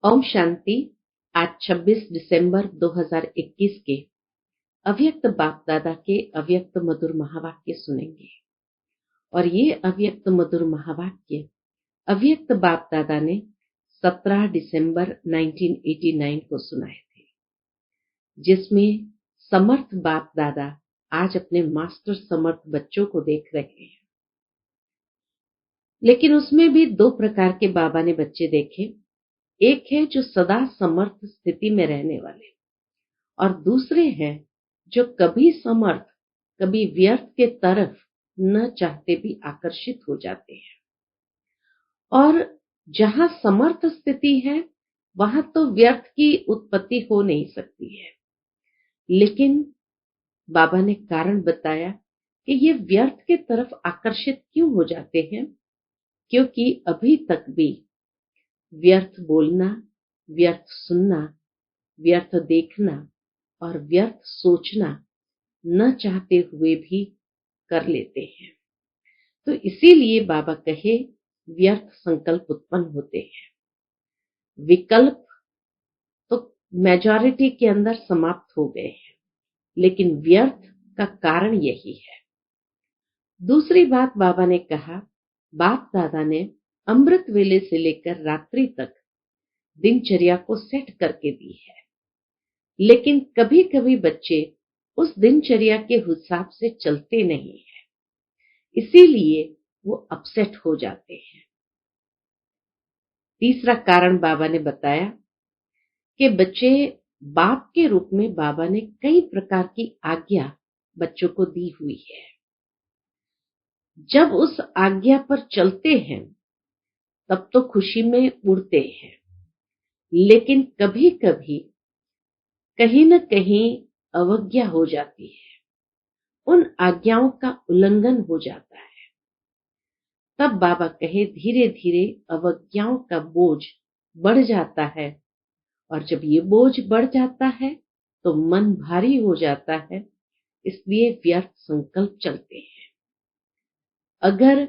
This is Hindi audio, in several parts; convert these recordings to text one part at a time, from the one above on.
ओम शांति। आज 26 दिसंबर 2021 के अव्यक्त बाप दादा के अव्यक्त मधुर महावाक्य सुनेंगे। और ये अव्यक्त मधुर महावाक्य अव्यक्त बाप दादा ने 17 दिसंबर 1989 को सुनाए थे, जिसमें समर्थ बाप दादा आज अपने मास्टर समर्थ बच्चों को देख रहे हैं। लेकिन उसमें भी दो प्रकार के बाबा ने बच्चे देखे। एक है जो सदा समर्थ स्थिति में रहने वाले, और दूसरे हैं जो कभी समर्थ कभी व्यर्थ के तरफ न चाहते भी आकर्षित हो जाते हैं। और जहां समर्थ स्थिति है वहां तो व्यर्थ की उत्पत्ति हो नहीं सकती है, लेकिन बाबा ने कारण बताया कि ये व्यर्थ के तरफ आकर्षित क्यों हो जाते हैं, क्योंकि अभी तक भी व्यर्थ बोलना, व्यर्थ सुनना, व्यर्थ देखना और व्यर्थ सोचना न चाहते हुए भी कर लेते हैं। तो इसीलिए बाबा कहे व्यर्थ संकल्प उत्पन्न होते हैं। विकल्प तो मेजॉरिटी के अंदर समाप्त हो गए हैं, लेकिन व्यर्थ का कारण यही है। दूसरी बात बाबा ने कहा, बाप दादा ने अमृत वेले से लेकर रात्रि तक दिनचर्या को सेट करके दी है, लेकिन कभी कभी बच्चे उस दिनचर्या के हिसाब से चलते नहीं है, इसीलिए वो अपसेट हो जाते हैं। तीसरा कारण बाबा ने बताया कि बच्चे बाप के रूप में बाबा ने कई प्रकार की आज्ञा बच्चों को दी हुई है। जब उस आज्ञा पर चलते हैं तब तो खुशी में उड़ते हैं, लेकिन कभी कभी कहीं न कहीं अवज्ञा हो जाती है, उन आज्ञाओं का उल्लंघन हो जाता है। तब बाबा कहे धीरे धीरे अवज्ञाओं का बोझ बढ़ जाता है, और जब ये बोझ बढ़ जाता है तो मन भारी हो जाता है, इसलिए व्यर्थ संकल्प चलते हैं। अगर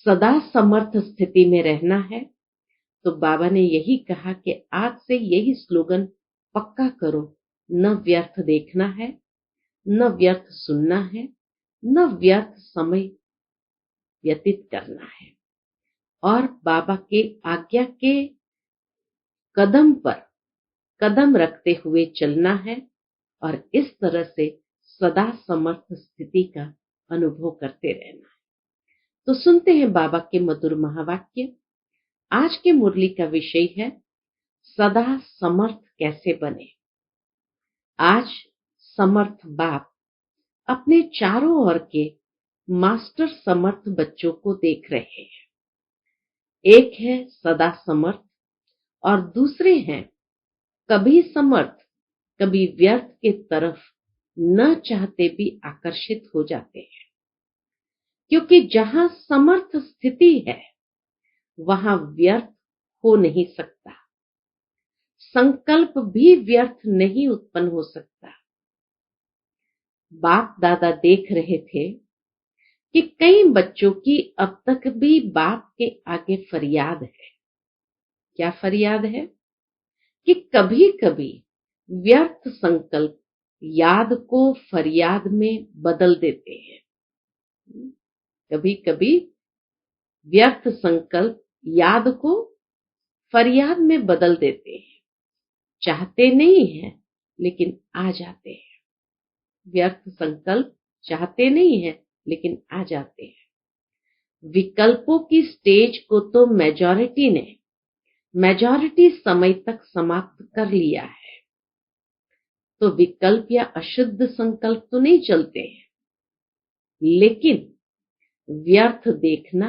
सदा समर्थ स्थिति में रहना है तो बाबा ने यही कहा कि आज से यही स्लोगन पक्का करो, न व्यर्थ देखना है, न व्यर्थ सुनना है, न व्यर्थ समय व्यतीत करना है, और बाबा के आज्ञा के कदम पर कदम रखते हुए चलना है, और इस तरह से सदा समर्थ स्थिति का अनुभव करते रहना है। तो सुनते हैं बाबा के मधुर महावाक्य। आज के मुरली का विषय है सदा समर्थ कैसे बने। आज समर्थ बाप अपने चारों ओर के मास्टर समर्थ बच्चों को देख रहे हैं। एक है सदा समर्थ और दूसरे हैं कभी समर्थ कभी व्यर्थ के तरफ न चाहते भी आकर्षित हो जाते हैं, क्योंकि जहां समर्थ स्थिति है वहां व्यर्थ हो नहीं सकता, संकल्प भी व्यर्थ नहीं उत्पन्न हो सकता। बाप दादा देख रहे थे कि कई बच्चों की अब तक भी बाप के आगे फरियाद है। क्या फरियाद है? कि कभी कभी व्यर्थ संकल्प याद को फरियाद में बदल देते हैं। कभी कभी व्यर्थ संकल्प याद को फरियाद में बदल देते हैं। चाहते नहीं हैं लेकिन आ जाते हैं। व्यर्थ संकल्प चाहते नहीं है लेकिन आ जाते हैं। विकल्पों की स्टेज को तो मेजॉरिटी समय तक समाप्त कर लिया है, तो विकल्प या अशुद्ध संकल्प तो नहीं चलते हैं, लेकिन व्यर्थ देखना,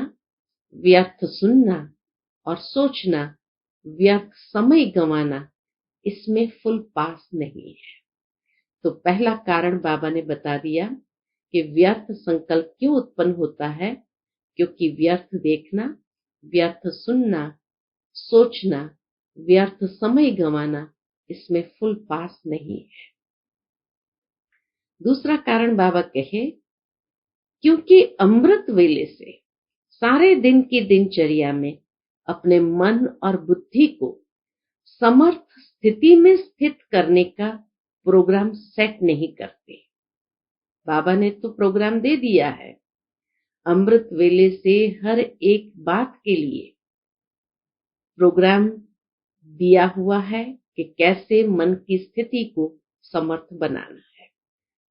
व्यर्थ सुनना और सोचना, व्यर्थ समय गंवाना, इसमें फुल पास नहीं है। तो पहला कारण बाबा ने बता दिया कि व्यर्थ संकल्प क्यों उत्पन्न होता है, क्योंकि व्यर्थ देखना, व्यर्थ सुनना, सोचना, व्यर्थ समय गंवाना, इसमें फुल पास नहीं है। दूसरा कारण बाबा कहे क्योंकि अमृत वेले से सारे दिन की दिनचर्या में अपने मन और बुद्धि को समर्थ स्थिति में स्थित करने का प्रोग्राम सेट नहीं करते। बाबा ने तो प्रोग्राम दे दिया है, अमृत वेले से हर एक बात के लिए प्रोग्राम दिया हुआ है कि कैसे मन की स्थिति को समर्थ बनाना है।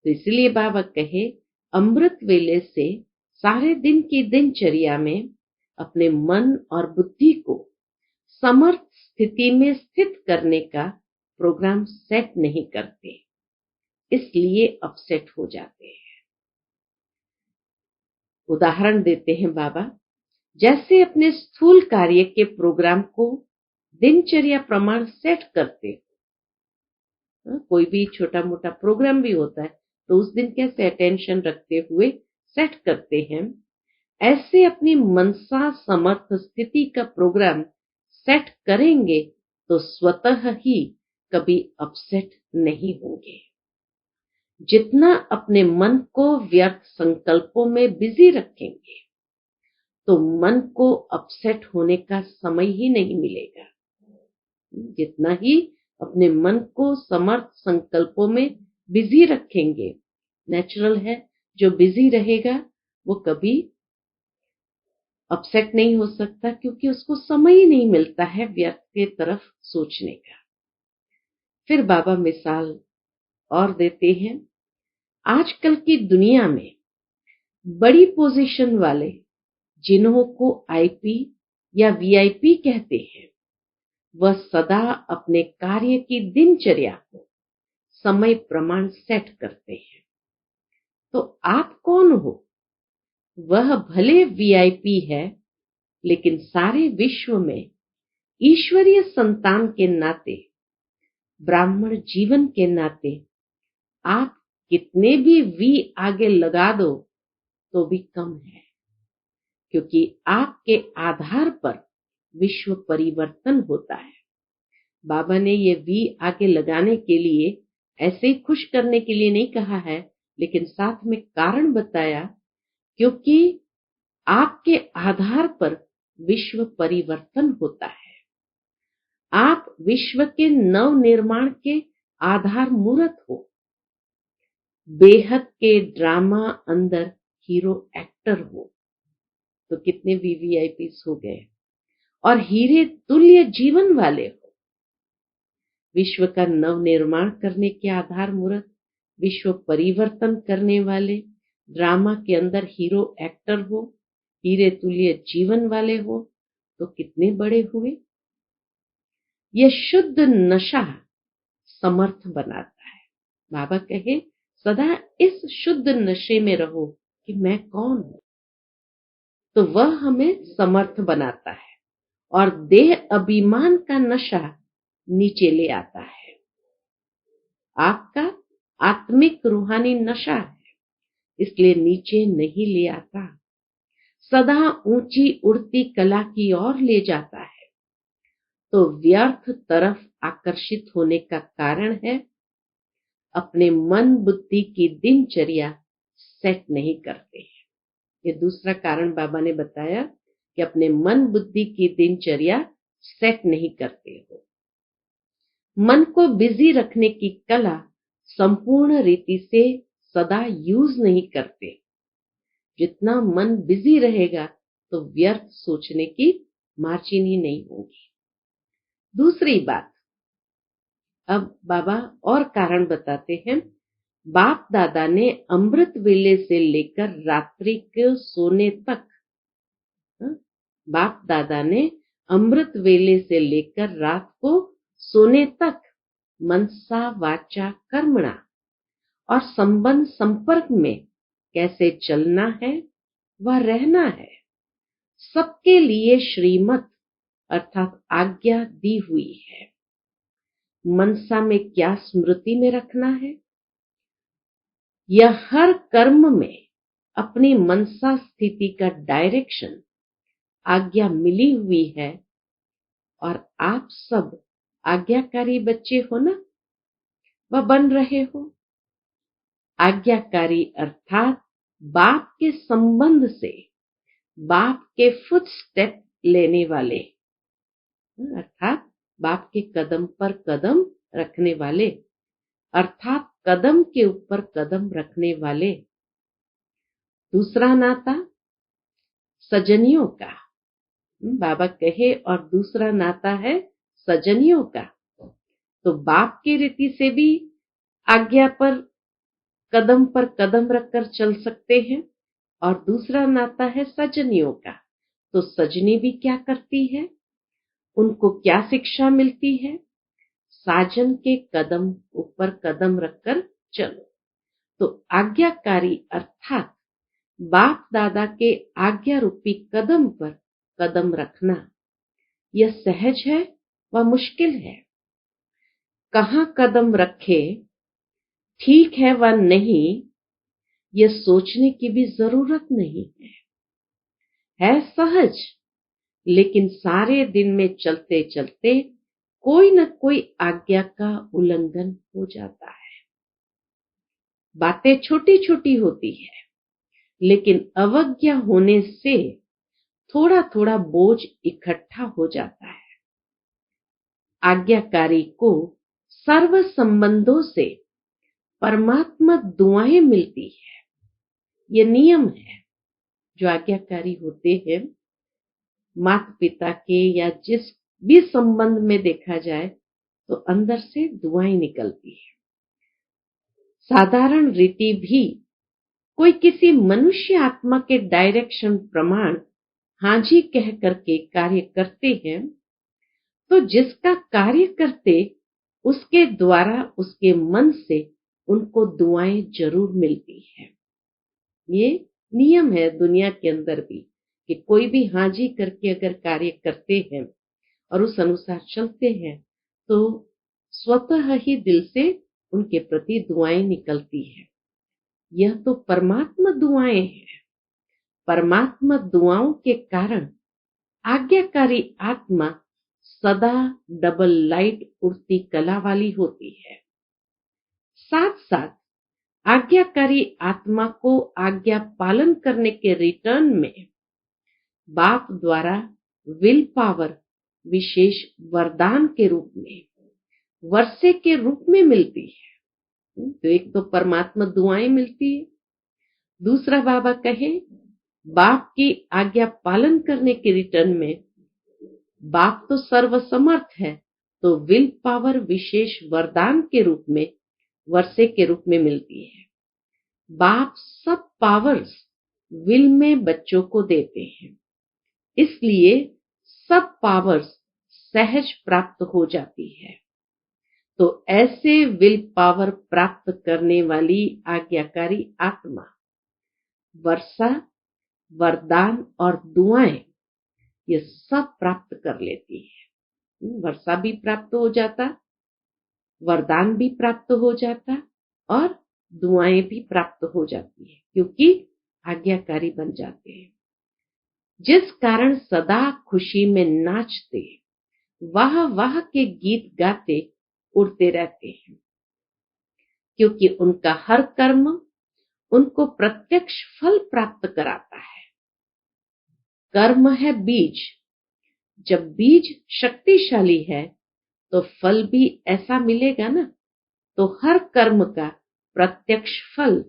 तो इसलिए बाबा कहे अमृत वेले से सारे दिन की दिनचर्या में अपने मन और बुद्धि को समर्थ स्थिति में स्थित करने का प्रोग्राम सेट नहीं करते, इसलिए अपसेट हो जाते हैं। उदाहरण देते हैं बाबा, जैसे अपने स्थूल कार्य के प्रोग्राम को दिनचर्या प्रमाण सेट करते हो। कोई भी छोटा मोटा प्रोग्राम भी होता है तो उस दिन कैसे अटेंशन रखते हुए सेट करते हैं, ऐसे अपनी मनसा समर्थ स्थिति का प्रोग्राम सेट करेंगे तो स्वतः ही कभी अपसेट नहीं होंगे। जितना अपने मन को व्यर्थ संकल्पों में बिजी रखेंगे तो मन को अपसेट होने का समय ही नहीं मिलेगा। जितना ही अपने मन को समर्थ संकल्पों में बिजी रखेंगे, नेचुरल है जो बिजी रहेगा वो कभी अपसेट नहीं हो सकता, क्योंकि उसको समय ही नहीं मिलता है व्यर्थ के तरफ सोचने का। फिर बाबा मिसाल और देते हैं, आजकल की दुनिया में बड़ी पोजीशन वाले जिन्हों को आईपी या वीआईपी कहते हैं, वह सदा अपने कार्य की दिनचर्या को समय प्रमाण सेट करते हैं। तो आप कौन हो? वह भले वीआईपी है, लेकिन सारे विश्व में ईश्वरीय संतान के नाते, ब्राह्मण जीवन के नाते आप कितने भी वी आगे लगा दो तो भी कम है, क्योंकि आपके आधार पर विश्व परिवर्तन होता है। बाबा ने ये वी आगे लगाने के लिए ऐसे ही खुश करने के लिए नहीं कहा है, लेकिन साथ में कारण बताया, क्योंकि आपके आधार पर विश्व परिवर्तन होता है। आप विश्व के नव निर्माण के आधार मूर्त हो। बेहद के ड्रामा अंदर हीरो एक्टर हो। तो कितने वीवीआईपीस हो गए, और हीरे तुल्य जीवन वाले हो। विश्व का नव निर्माण करने के आधार मूर्त, विश्व परिवर्तन करने वाले, ड्रामा के अंदर हीरो एक्टर हो, हीरे तुल्य जीवन वाले हो, तो कितने बड़े हुए। यह शुद्ध नशा समर्थ बनाता है। बाबा कहे सदा इस शुद्ध नशे में रहो कि मैं कौन हूं, तो वह हमें समर्थ बनाता है, और देह अभिमान का नशा नीचे ले आता है। आपका आत्मिक रूहानी नशा है, इसलिए नीचे नहीं ले आता, सदा ऊंची उड़ती कला की ओर ले जाता है। तो व्यर्थ तरफ आकर्षित होने का कारण है अपने मन बुद्धि की दिनचर्या सेट नहीं करते हैं। ये दूसरा कारण बाबा ने बताया कि अपने मन बुद्धि की दिनचर्या सेट नहीं करते हो। मन को बिजी रखने की कला संपूर्ण रीति से सदा यूज नहीं करते। जितना मन बिजी रहेगा तो व्यर्थ सोचने की मार्जिन ही नहीं होगी। दूसरी बात, अब बाबा और कारण बताते हैं। बाप दादा ने अमृत वेले से लेकर रात्रि के सोने तक, बाप दादा ने अमृत वेले से लेकर रात को सोने तक मनसा वाचा कर्मणा और संबंध संपर्क में कैसे चलना है व रहना है, सबके लिए श्रीमत अर्थात आज्ञा दी हुई है। मनसा में क्या स्मृति में रखना है, यह हर कर्म में अपनी मनसा स्थिति का डायरेक्शन आज्ञा मिली हुई है। और आप सब आज्ञाकारी बच्चे हो ना, वह बन रहे हो। आज्ञाकारी अर्थात बाप के संबंध से बाप के फुट स्टेप लेने वाले, अर्थात बाप के कदम पर कदम रखने वाले, अर्थात कदम के ऊपर कदम रखने वाले। दूसरा नाता सजनियों का, बाबा कहे, और दूसरा नाता है सजनियों का। तो बाप की रीति से भी आज्ञा पर कदम रखकर चल सकते हैं, और दूसरा नाता है सजनियों का। तो सजनी भी क्या करती है, उनको क्या शिक्षा मिलती है, साजन के कदम ऊपर कदम रखकर चलो। तो आज्ञाकारी अर्थात बाप दादा के आज्ञा रूपी कदम पर कदम रखना, यह सहज है व मुश्किल है। कहाँ कदम रखे, ठीक है व नहीं, यह सोचने की भी जरूरत नहीं है सहज। लेकिन सारे दिन में चलते चलते कोई न कोई आज्ञा का उल्लंघन हो जाता है। बातें छोटी छोटी होती है, लेकिन अवज्ञा होने से थोड़ा थोड़ा बोझ इकट्ठा हो जाता है। आज्ञाकारी को सर्व संबंधों से परमात्मा दुआएं मिलती है। ये नियम है। जो आज्ञाकारी होते हैं, माता पिता के या जिस भी संबंध में देखा जाए, तो अंदर से दुआएं निकलती है। साधारण रीति भी कोई किसी मनुष्य आत्मा के डायरेक्शन प्रमाण हाजी कह करके कार्य करते हैं, तो जिसका कार्य करते उसके द्वारा उसके मन से उनको दुआएं जरूर मिलती है। ये नियम है दुनिया के अंदर भी, कि कोई भी हाजी करके अगर कार्य करते हैं और उस अनुसार चलते हैं, तो स्वतः ही दिल से उनके प्रति दुआएं निकलती है। यह तो परमात्मा दुआएं हैं। परमात्मा दुआओं के कारण आज्ञाकारी आत्मा सदा डबल लाइट उड़ती कला वाली होती है। साथ साथ आज्ञाकारी आत्मा को आज्ञा पालन करने के रिटर्न में बाप द्वारा विल पावर विशेष वरदान के रूप में, वर्षे के रूप में मिलती है। तो एक तो परमात्मा दुआएं मिलती है, दूसरा बाबा कहे बाप की आज्ञा पालन करने के रिटर्न में बाप तो सर्वसमर्थ है, तो विल पावर विशेष वरदान के रूप में, वर्षे के रूप में मिलती है। बाप सब पावर्स विल में बच्चों को देते हैं, इसलिए सब पावर्स सहज प्राप्त हो जाती है। तो ऐसे विल पावर प्राप्त करने वाली आज्ञाकारी आत्मा वर्षा, वरदान और दुआएं ये सब प्राप्त कर लेती है। वर्षा भी प्राप्त हो जाता, वरदान भी प्राप्त हो जाता, और दुआएं भी प्राप्त हो जाती है, क्योंकि आज्ञाकारी बन जाते हैं। जिस कारण सदा खुशी में नाचते, वाह वाह के गीत गाते उड़ते रहते हैं, क्योंकि उनका हर कर्म उनको प्रत्यक्ष फल प्राप्त कराता है। कर्म है बीज। जब बीज शक्तिशाली है तो फल भी ऐसा मिलेगा ना। तो हर कर्म का प्रत्यक्ष फल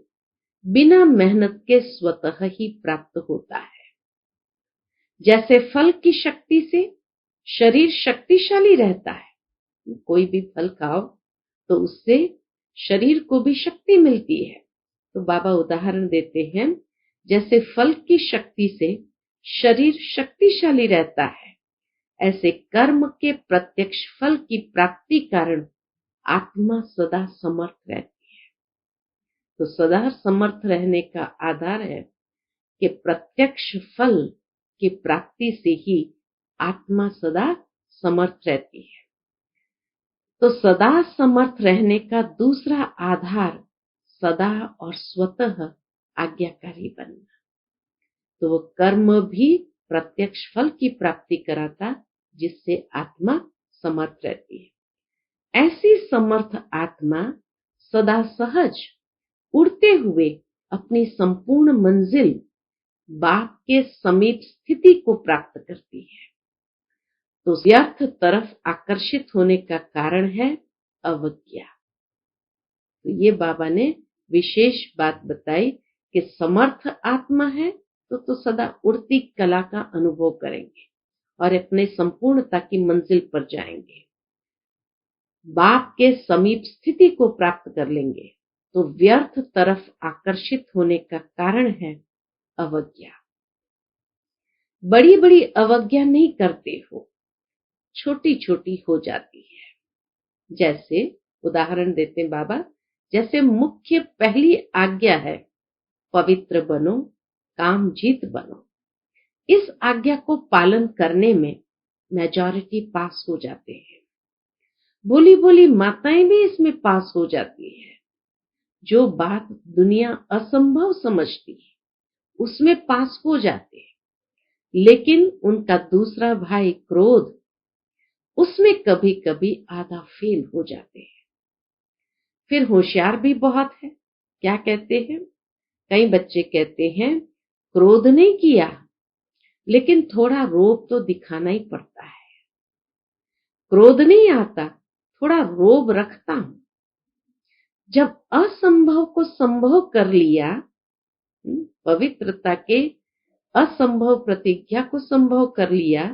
बिना मेहनत के स्वतः ही प्राप्त होता है। जैसे फल की शक्ति से शरीर शक्तिशाली रहता है, कोई भी फल खाओ तो उससे शरीर को भी शक्ति मिलती है। तो बाबा उदाहरण देते हैं, जैसे फल की शक्ति से शरीर शक्तिशाली रहता है, ऐसे कर्म के प्रत्यक्ष फल की प्राप्ति कारण आत्मा सदा समर्थ रहती है। तो सदा समर्थ रहने का आधार है कि प्रत्यक्ष फल की प्राप्ति से ही आत्मा सदा समर्थ रहती है। तो सदा समर्थ रहने का दूसरा आधार सदा और स्वतः आज्ञाकारी बनना। तो वो कर्म भी प्रत्यक्ष फल की प्राप्ति कराता, जिससे आत्मा समर्थ रहती है। ऐसी समर्थ आत्मा सदा सहज उड़ते हुए अपनी संपूर्ण मंजिल बाप के समीप स्थिति को प्राप्त करती है। तो व्यर्थ तरफ आकर्षित होने का कारण है अवज्ञा। तो ये बाबा ने विशेष बात बताई कि समर्थ आत्मा है तो सदा उड़ती कला का अनुभव करेंगे और अपने संपूर्णता की मंजिल पर जाएंगे, बाप के समीप स्थिति को प्राप्त कर लेंगे। तो व्यर्थ तरफ आकर्षित होने का कारण है अवज्ञा। बड़ी बड़ी अवज्ञा नहीं करते हो, छोटी छोटी हो जाती है। जैसे उदाहरण देते हैं बाबा, जैसे मुख्य पहली आज्ञा है पवित्र बनो, कामजीत बनो। इस आज्ञा को पालन करने में मेजॉरिटी पास हो जाते हैं, भोली भोली माताएं भी इसमें पास हो जाती है। जो बात दुनिया असंभव समझती है उसमें पास हो जाते हैं, लेकिन उनका दूसरा भाई क्रोध, उसमें कभी कभी आधा फेल हो जाते हैं। फिर होशियार भी बहुत है, क्या कहते हैं, कई बच्चे कहते हैं क्रोध नहीं किया लेकिन थोड़ा रोब तो दिखाना ही पड़ता है, क्रोध नहीं आता थोड़ा रोब रखता हूं। जब असंभव को संभव कर लिया, पवित्रता के असंभव प्रतिज्ञा को संभव कर लिया,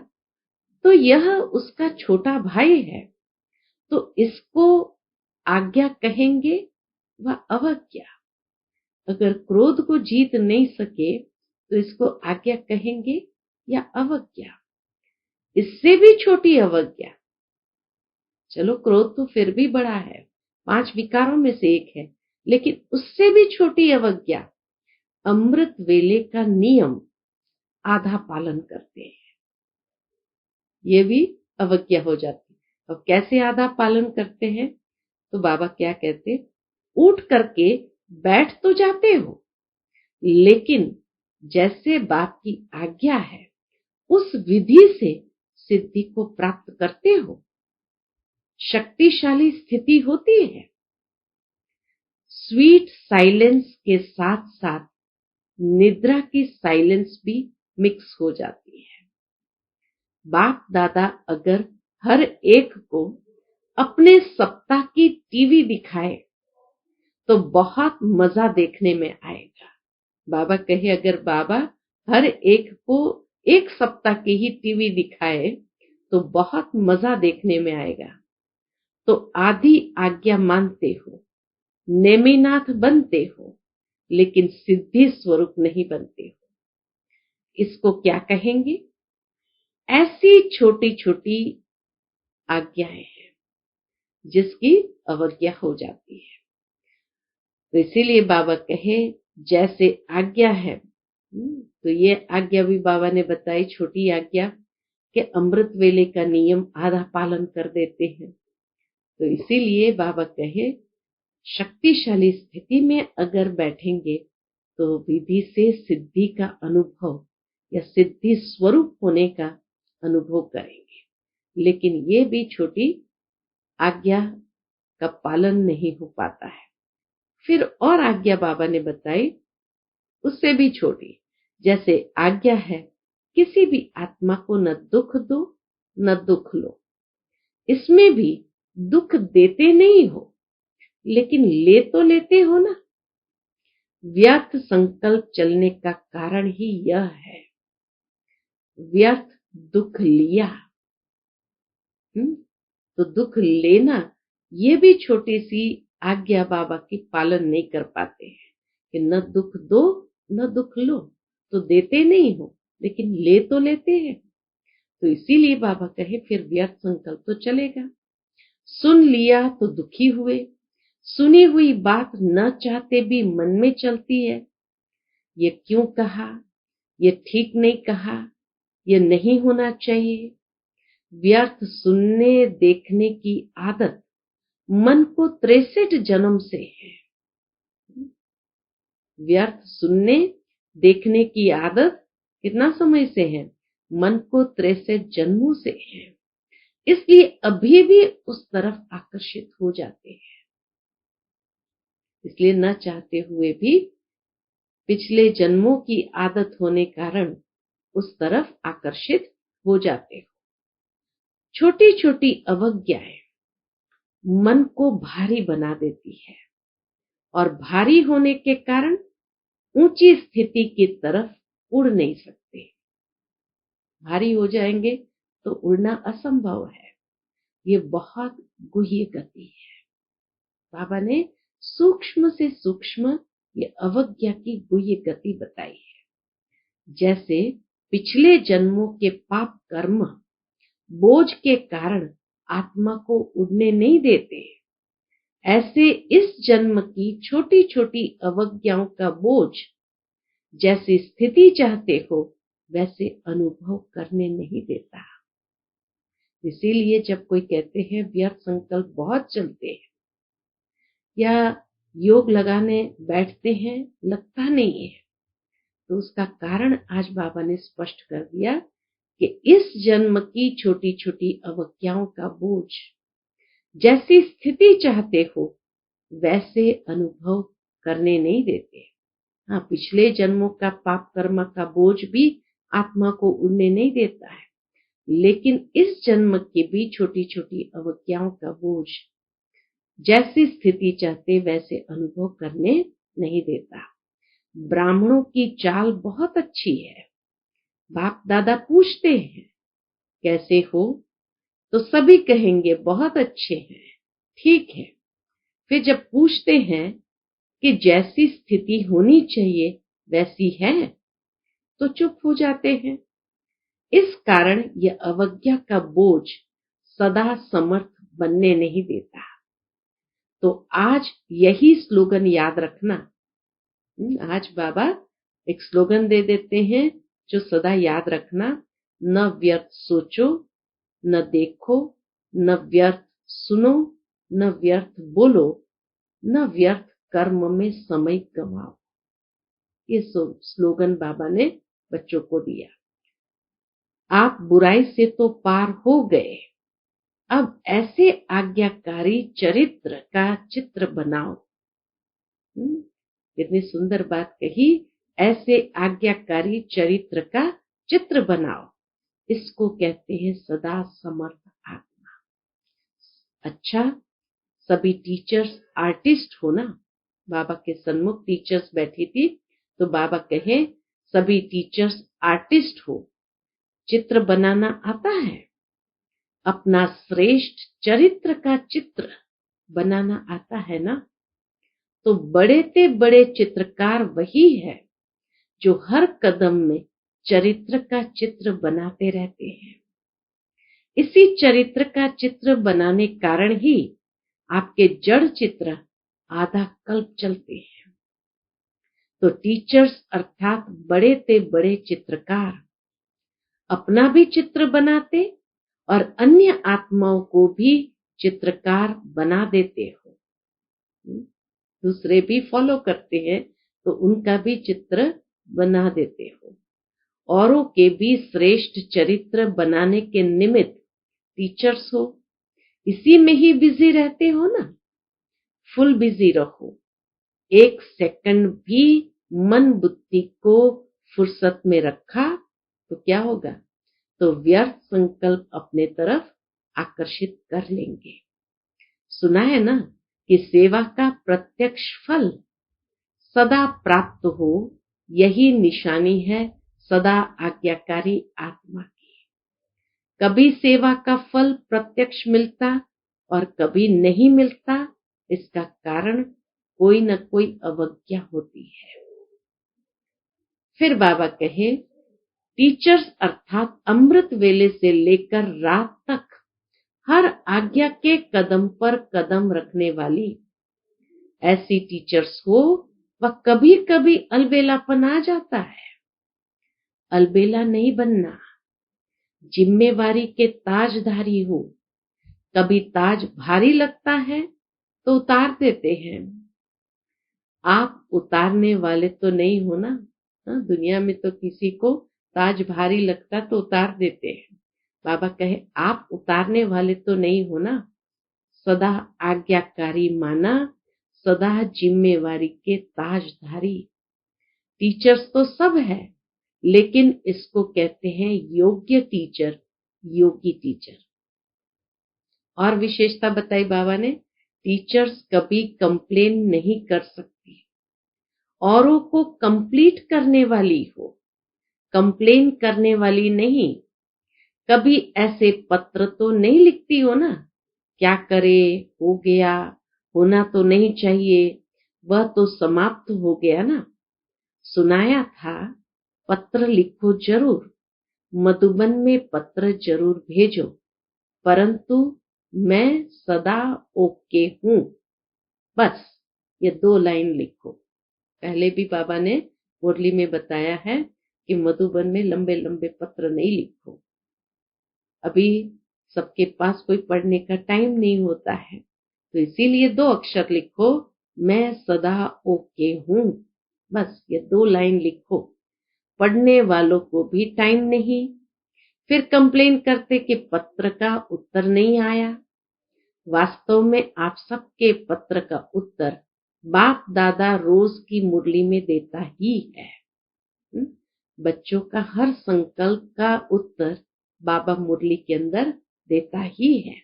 तो यह उसका छोटा भाई है, तो इसको आज्ञा कहेंगे व अवज्ञा। अगर क्रोध को जीत नहीं सके तो इसको आज्ञा कहेंगे या अवज्ञा। इससे भी छोटी अवज्ञा, चलो क्रोध तो फिर भी बड़ा है, 5 विकारों में से एक है, लेकिन उससे भी छोटी अवज्ञा अमृत वेले का नियम आधा पालन करते हैं, ये भी अवज्ञा हो जाती है। अब कैसे आधा पालन करते हैं, तो बाबा क्या कहते, उठ करके बैठ तो जाते हो, लेकिन जैसे बाप की आज्ञा है उस विधि से सिद्धि को प्राप्त करते हो। शक्तिशाली स्थिति होती है, स्वीट साइलेंस के साथ साथ निद्रा की साइलेंस भी मिक्स हो जाती है। बाप दादा अगर हर एक को अपने सप्ताह की टीवी दिखाए तो बहुत मजा देखने में आएगा। बाबा कहे अगर बाबा हर एक को एक सप्ताह की ही टीवी दिखाए तो बहुत मजा देखने में आएगा। तो आधी आज्ञा मानते हो, नेमिनाथ बनते हो, लेकिन सिद्धि स्वरूप नहीं बनते हो। इसको क्या कहेंगे, ऐसी छोटी छोटी आज्ञाएं हैं जिसकी अवज्ञा हो जाती है। तो इसीलिए बाबा कहे जैसे आज्ञा है, तो ये आज्ञा भी बाबा ने बताई, छोटी आज्ञा कि अमृत वेले का नियम आधा पालन कर देते हैं। तो इसीलिए बाबा कहे शक्तिशाली स्थिति में अगर बैठेंगे तो विधि से सिद्धि का अनुभव या सिद्धि स्वरूप होने का अनुभव करेंगे, लेकिन ये भी छोटी आज्ञा का पालन नहीं हो पाता है। फिर और आज्ञा बाबा ने बताई उससे भी छोटी, जैसे आज्ञा है किसी भी आत्मा को न दुख दो न दुख लो। इसमें भी दुख देते नहीं हो लेकिन ले तो लेते हो ना। व्यर्थ संकल्प चलने का कारण ही यह है, व्यर्थ दुख लिया। तो दुख लेना ये भी छोटी सी आज्ञा बाबा की पालन नहीं कर पाते हैं कि न दुख दो न दुख लो। तो देते नहीं हो लेकिन ले तो लेते हैं। तो इसीलिए बाबा कहे फिर व्यर्थ संकल्प तो चलेगा। सुन लिया तो दुखी हुए, सुनी हुई बात न चाहते भी मन में चलती है, ये क्यों कहा, ये ठीक नहीं कहा, ये नहीं होना चाहिए। व्यर्थ सुनने देखने की आदत मन को 63 जन्म से है। व्यर्थ सुनने देखने की आदत कितना समय से है, मन को 63 जन्मों से है। इसलिए अभी भी उस तरफ आकर्षित हो जाते हैं, इसलिए न चाहते हुए भी पिछले जन्मों की आदत होने कारण उस तरफ आकर्षित हो जाते हो। छोटी छोटी अवज्ञाएं मन को भारी बना देती है और भारी होने के कारण ऊंची स्थिति की तरफ उड़ नहीं सकते। भारी हो जाएंगे तो उड़ना असंभव है। ये बहुत गुह्य गति है। बाबा ने सूक्ष्म से सूक्ष्म ये अवज्ञा की गुह्य गति बताई है। जैसे पिछले जन्मों के पाप कर्म बोझ के कारण आत्मा को उड़ने नहीं देते, ऐसे इस जन्म की छोटी छोटी अवज्ञाओं का बोझ जैसी स्थिति चाहते हो वैसे अनुभव करने नहीं देता। इसीलिए जब कोई कहते हैं व्यर्थ संकल्प बहुत चलते हैं या योग लगाने बैठते हैं लगता नहीं है, तो उसका कारण आज बाबा ने स्पष्ट कर दिया कि इस जन्म की छोटी छोटी अवज्ञाओं का बोझ जैसी स्थिति चाहते हो वैसे अनुभव करने नहीं देते। हाँ, पिछले जन्मों का पाप कर्म का बोझ भी आत्मा को उड़ने नहीं देता है, लेकिन इस जन्म की भी छोटी छोटी अवज्ञाओं का बोझ जैसी स्थिति चाहते वैसे अनुभव करने नहीं देता। ब्राह्मणों की चाल बहुत अच्छी है। बाप दादा पूछते हैं कैसे हो, तो सभी कहेंगे बहुत अच्छे हैं, ठीक है। फिर जब पूछते हैं कि जैसी स्थिति होनी चाहिए वैसी है, तो चुप हो जाते हैं। इस कारण यह अवज्ञा का बोझ सदा समर्थ बनने नहीं देता। तो आज यही स्लोगन याद रखना। आज बाबा एक स्लोगन दे देते हैं जो सदा याद रखना। न व्यर्थ सोचो, न देखो, न व्यर्थ सुनो, न व्यर्थ बोलो, न व्यर्थ कर्म में समय गंवाओ। ये स्लोगन बाबा ने बच्चों को दिया। आप बुराई से तो पार हो गए, अब ऐसे आज्ञाकारी चरित्र का चित्र बनाओ। कितनी सुंदर बात कही, ऐसे आज्ञाकारी चरित्र का चित्र बनाओ। इसको कहते हैं सदा समर्थ आत्मा। अच्छा, सभी टीचर्स आर्टिस्ट हो ना। बाबा के सन्मुख टीचर्स बैठी थी तो बाबा कहे सभी टीचर्स आर्टिस्ट हो, चित्र बनाना आता है, अपना श्रेष्ठ चरित्र का चित्र बनाना आता है ना। तो बड़े से बड़े चित्रकार वही है जो हर कदम में चरित्र का चित्र बनाते रहते हैं। इसी चरित्र का चित्र बनाने कारण ही आपके जड़ चित्र आधा कल्प चलते हैं। तो टीचर्स अर्थात बड़े से बड़े चित्रकार अपना भी चित्र बनाते और अन्य आत्माओं को भी चित्रकार बना देते हो। दूसरे भी फॉलो करते हैं तो उनका भी चित्र बना देते हो। औरों के भी श्रेष्ठ चरित्र बनाने के निमित्त टीचर्स हो, इसी में ही बिजी रहते हो ना। फुल बिजी रहो, एक सेकंड भी मन बुद्धि को फुर्सत में रखा तो क्या होगा, तो व्यर्थ संकल्प अपने तरफ आकर्षित कर लेंगे। सुना है ना कि सेवा का प्रत्यक्ष फल सदा प्राप्त हो, यही निशानी है सदा आज्ञाकारी आत्मा की। कभी सेवा का फल प्रत्यक्ष मिलता और कभी नहीं मिलता, इसका कारण कोई न कोई अवज्ञा होती है। फिर बाबा कहे टीचर्स अर्थात अमृत वेले से लेकर रात तक हर आज्ञा के कदम पर कदम रखने वाली ऐसी टीचर्स हो। वह कभी कभी अलबेलापन आ जाता है, अलबेला नहीं बनना, जिम्मेवारी के ताजधारी हो। कभी ताज भारी लगता है तो उतार देते हैं। आप उतारने वाले तो नहीं हो ना। दुनिया में तो किसी को ताज भारी लगता तो उतार देते हैं। बाबा कहे आप उतारने वाले तो नहीं हो ना। सदा आज्ञाकारी माना, सदा जिम्मेवारी के ताजधारी। टीचर्स तो सब है, लेकिन इसको कहते हैं योग्य टीचर, योगी टीचर। और विशेषता बताई बाबा ने, टीचर्स कभी कंप्लेन नहीं कर सकती, औरों को कंप्लीट करने वाली हो, कंप्लेन करने वाली नहीं। कभी ऐसे पत्र तो नहीं लिखती हो ना, क्या करे, हो गया, होना तो नहीं चाहिए, वह तो समाप्त हो गया ना। सुनाया था, पत्र लिखो जरूर, मधुबन में पत्र जरूर भेजो, परंतु मैं सदा ओके हूं। बस ये 2 लाइन लिखो। पहले भी बाबा ने मुरली में बताया है कि मधुबन में लंबे लंबे पत्र नहीं लिखो। अभी सबके पास कोई पढ़ने का टाइम नहीं होता है, तो इसीलिए 2 अक्षर लिखो, मैं सदा ओके हूं। बस ये 2 लाइन लिखो। पढ़ने वालों को भी टाइम नहीं, फिर कंप्लेन करते कि पत्र का उत्तर नहीं आया। वास्तव में आप सबके पत्र का उत्तर बाप दादा रोज की मुरली में देता ही है। बच्चों का हर संकल्प का उत्तर बाबा मुरली के अंदर देता ही है।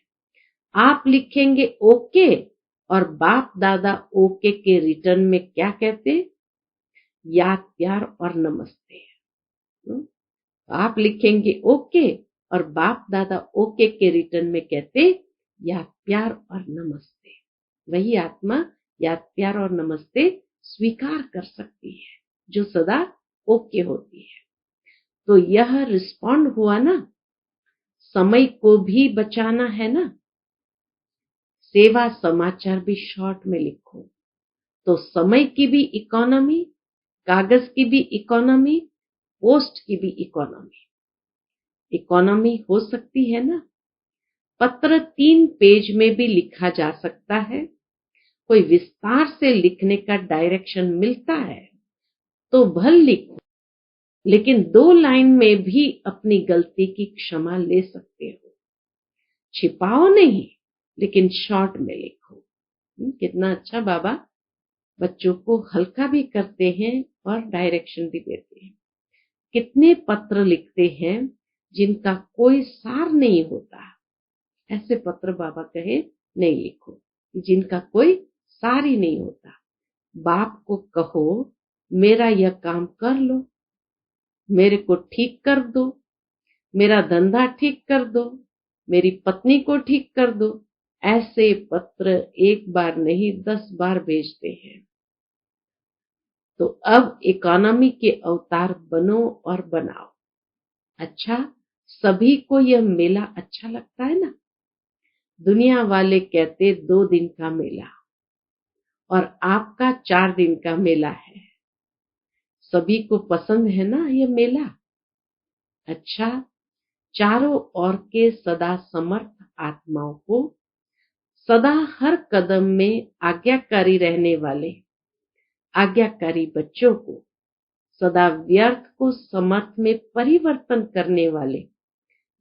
आप लिखेंगे ओके, और बाप दादा ओके के रिटर्न में क्या कहते, याद प्यार और नमस्ते। आप लिखेंगे ओके और बाप दादा ओके के रिटर्न में कहते याद प्यार और नमस्ते। वही आत्मा याद प्यार और नमस्ते स्वीकार कर सकती है जो सदा ओके होती है। तो यह रिस्पॉन्ड हुआ ना, समय को भी बचाना है ना। सेवा समाचार भी शॉर्ट में लिखो, तो समय की भी इकोनॉमी, कागज की भी इकोनॉमी, पोस्ट की भी इकोनॉमी हो सकती है ना। पत्र 3 पेज में भी लिखा जा सकता है। कोई विस्तार से लिखने का डायरेक्शन मिलता है तो भल लिखो, लेकिन 2 लाइन में भी अपनी गलती की क्षमा ले सकते हो। छिपाओ नहीं, लेकिन शॉर्ट में लिखो। कितना अच्छा बाबा बच्चों को हल्का भी करते हैं और डायरेक्शन भी देते हैं। कितने पत्र लिखते हैं जिनका कोई सार नहीं होता, ऐसे पत्र बाबा कहे नहीं लिखो, जिनका कोई सार ही नहीं होता। बाप को कहो मेरा यह काम कर लो, मेरे को ठीक कर दो, मेरा धंधा ठीक कर दो, मेरी पत्नी को ठीक कर दो। ऐसे पत्र 1 बार नहीं 10 बार भेजते हैं। तो अब इकोनॉमी के अवतार बनो और बनाओ। अच्छा, सभी को यह मेला अच्छा लगता है ना। दुनिया वाले कहते 2 दिन का मेला, और आपका 4 दिन का मेला है। सभी को पसंद है ना ये मेला। अच्छा, चारों ओर के सदा समर्थ आत्माओं को, सदा हर कदम में आज्ञाकारी रहने वाले आज्ञाकारी बच्चों को, सदा व्यर्थ को समर्थ में परिवर्तन करने वाले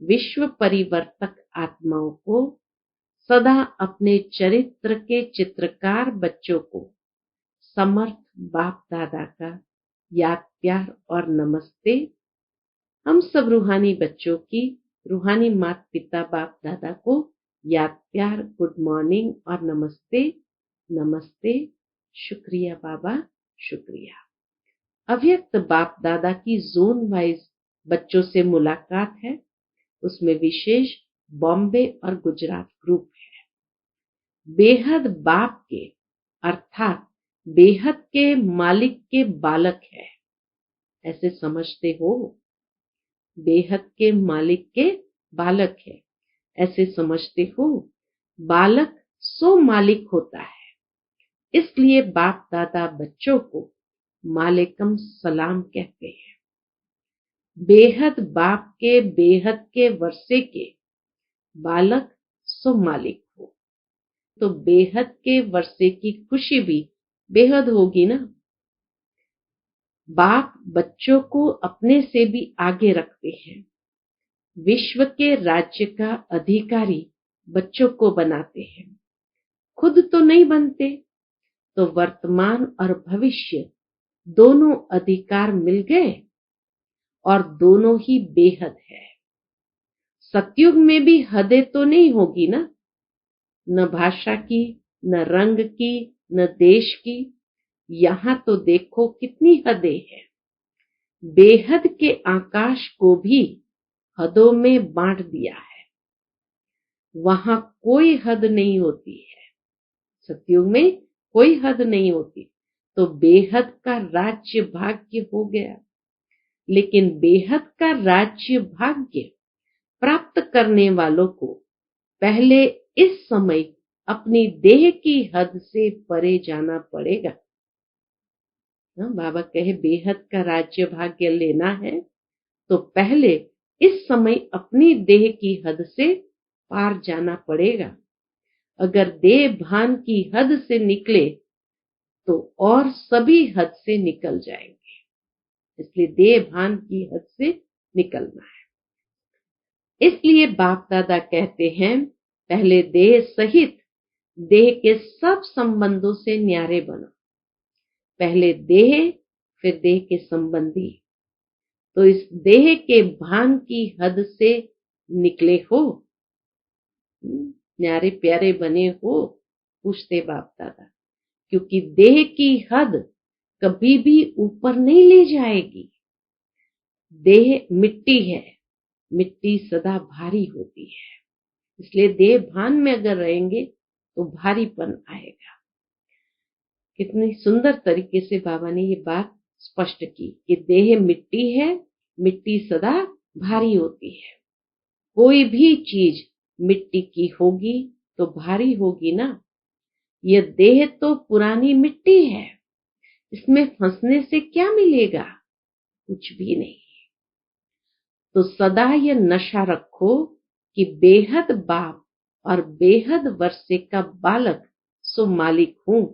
विश्व परिवर्तक आत्माओं को, सदा अपने चरित्र के चित्रकार बच्चों को समर्थ बाप दादा का याद प्यार और नमस्ते। हम सब रूहानी बच्चों की रूहानी माता पिता बाप दादा को याद प्यार, गुड मॉर्निंग और नमस्ते। नमस्ते, शुक्रिया बाबा, शुक्रिया। अव्यक्त बाप दादा की जोन वाइज बच्चों से मुलाकात है, उसमें विशेष बॉम्बे और गुजरात ग्रुप है। बेहद बाप के अर्थात बेहद के मालिक के बालक है, ऐसे समझते हो। बेहद के मालिक के बालक है, ऐसे समझते हो। बालक सो मालिक होता है, इसलिए बाप दादा बच्चों को मालेकम सलाम कहते हैं। बेहद बाप के बेहद के वर्षे के बालक सो मालिक हो, तो बेहद के वर्षे की खुशी भी बेहद होगी ना। बाप बच्चों को अपने से भी आगे रखते हैं। विश्व के राज्य का अधिकारी बच्चों को बनाते हैं, खुद तो नहीं बनते। तो वर्तमान और भविष्य दोनों अधिकार मिल गए और दोनों ही बेहद है। सतयुग में भी हदें तो नहीं होगी ना, न भाषा की, न रंग की, न देश की। यहाँ तो देखो कितनी हदें हैं। बेहद के आकाश को भी हदों में बांट दिया है। वहां कोई हद नहीं होती है। सतयुग में कोई हद नहीं होती, तो बेहद का राज्य भाग्य हो गया। लेकिन बेहद का राज्य भाग्य प्राप्त करने वालों को पहले इस समय अपनी देह की हद से परे जाना पड़ेगा। बाबा कहे बेहद का राज्य भाग्य लेना है तो पहले इस समय अपनी देह की हद से पार जाना पड़ेगा। अगर देह भान की हद से निकले तो और सभी हद से निकल जाएंगे। इसलिए देह भान की हद से निकलना है। इसलिए बाप दादा कहते हैं पहले देह सहित देह के सब संबंधों से न्यारे बनो। पहले देह फिर देह के संबंधी। तो इस देह के भान की हद से निकले हो, न्यारे प्यारे बने हो, पूछते बाप दादा। क्योंकि देह की हद कभी भी ऊपर नहीं ले जाएगी। देह मिट्टी है, मिट्टी सदा भारी होती है। इसलिए देह भान में अगर रहेंगे तो भारीपन आएगा। कितनी सुंदर तरीके से बाबा ने ये बात स्पष्ट की कि देह मिट्टी है, मिट्टी सदा भारी होती है। कोई भी चीज मिट्टी की होगी तो भारी होगी ना। यह देह तो पुरानी मिट्टी है, इसमें फंसने से क्या मिलेगा? कुछ भी नहीं। तो सदा यह नशा रखो कि बेहद बाप और बेहद वर्षे का बालक सो मालिक हूं।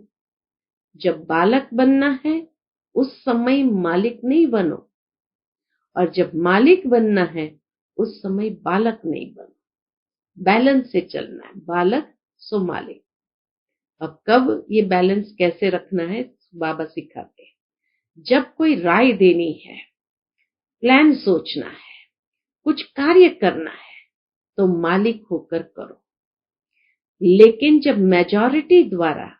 जब बालक बनना है उस समय मालिक नहीं बनो, और जब मालिक बनना है उस समय बालक नहीं बनो। बैलेंस से चलना है, बालक सो मालिक। अब कब ये बैलेंस कैसे रखना है बाबा सिखाते हैं। जब कोई राय देनी है, प्लान सोचना है, कुछ कार्य करना है तो मालिक होकर करो। लेकिन जब मेजॉरिटी द्वारा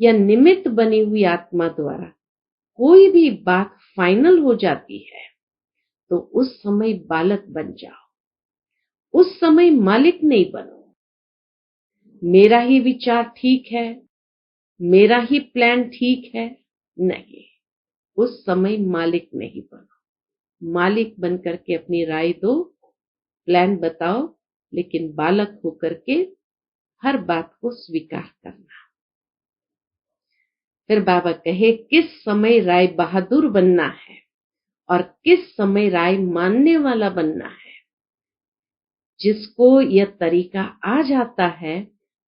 या निमित्त बनी हुई आत्मा द्वारा कोई भी बात फाइनल हो जाती है तो उस समय बालक बन जाओ, उस समय मालिक नहीं बनो। मेरा ही विचार ठीक है, मेरा ही प्लान ठीक है, नहीं, उस समय मालिक नहीं बनो। मालिक बन करके अपनी राय दो, प्लान बताओ, लेकिन बालक होकर के हर बात को स्वीकार करना। फिर बाबा कहे किस समय राय बहादुर बनना है और किस समय राय मानने वाला बनना है। जिसको यह तरीका आ जाता है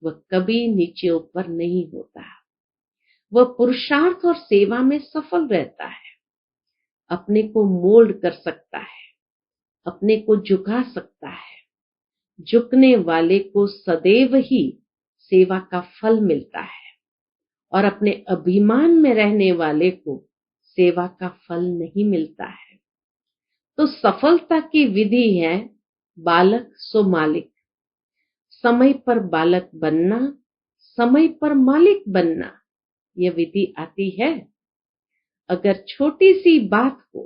वह कभी नीचे ऊपर नहीं होता। वह पुरुषार्थ और सेवा में सफल रहता है। अपने को मोल्ड कर सकता है, अपने को झुका सकता है। झुकने वाले को सदैव ही सेवा का फल मिलता है, और अपने अभिमान में रहने वाले को सेवा का फल नहीं मिलता है। तो सफलता की विधि है बालक सो मालिक। समय पर बालक बनना, समय पर मालिक बनना, यह विधि आती है। अगर छोटी सी बात को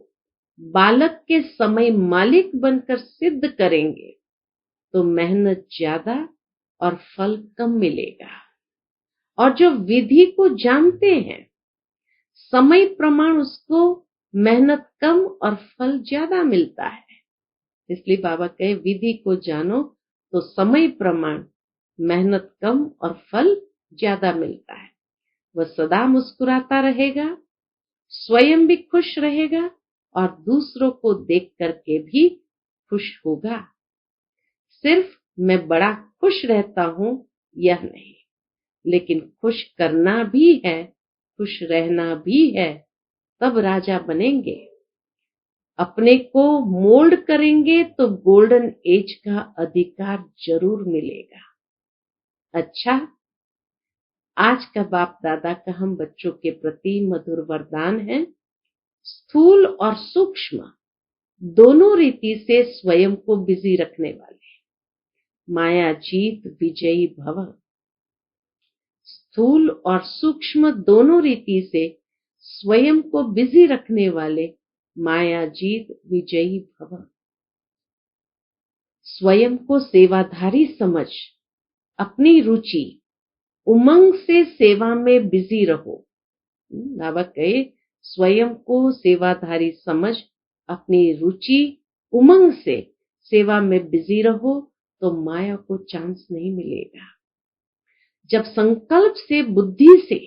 बालक के समय मालिक बनकर सिद्ध करेंगे तो मेहनत ज्यादा और फल कम मिलेगा। और जो विधि को जानते हैं, समय प्रमाण उसको मेहनत कम और फल ज्यादा मिलता है। इसलिए बाबा कहे विधि को जानो तो समय प्रमाण मेहनत कम और फल ज्यादा मिलता है। वह सदा मुस्कुराता रहेगा, स्वयं भी खुश रहेगा और दूसरों को देख करके भी खुश होगा। सिर्फ मैं बड़ा खुश रहता हूं यह नहीं, लेकिन खुश करना भी है, खुश रहना भी है, तब राजा बनेंगे। अपने को मोल्ड करेंगे तो गोल्डन एज का अधिकार जरूर मिलेगा। अच्छा, आज का बाप दादा का हम बच्चों के प्रति मधुर वरदान है, स्थूल और सूक्ष्म दोनों रीति से स्वयं को बिजी रखने वाले। माया जीत विजयी भव। स्थूल और सूक्ष्म दोनों रीति से स्वयं को बिजी रखने वाले मायाजीत विजयी भव। स्वयं को सेवाधारी समझ अपनी रुचि उमंग से सेवा में बिजी रहो। बाबा कहे स्वयं को सेवाधारी समझ अपनी रुचि उमंग से सेवा में बिजी रहो तो माया को चांस नहीं मिलेगा। जब संकल्प से बुद्धि से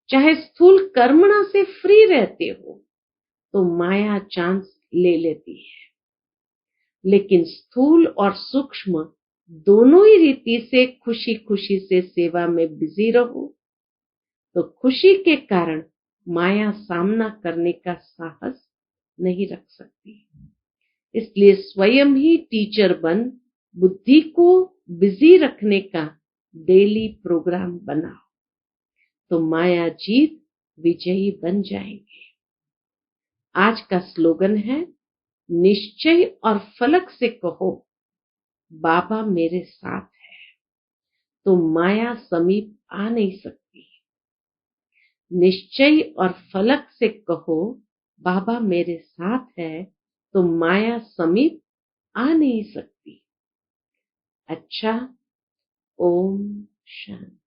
चाहे स्थूल कर्मणा से फ्री रहते हो तो माया चांस ले लेती है, लेकिन स्थूल और सूक्ष्म दोनों ही रीति से खुशी खुशी से सेवा में बिजी रहो तो खुशी के कारण माया सामना करने का साहस नहीं रख सकती। इसलिए स्वयं ही टीचर बन बुद्धि को बिजी रखने का डेली प्रोग्राम बनाओ तो माया जीत विजयी बन जाएंगे। आज का स्लोगन है, निश्चय और फलक से कहो बाबा मेरे साथ है तो माया समीप आ नहीं सकती। निश्चय और फलक से कहो बाबा मेरे साथ है तो माया समीप आ नहीं सकती। अच्छा, ओम शांति।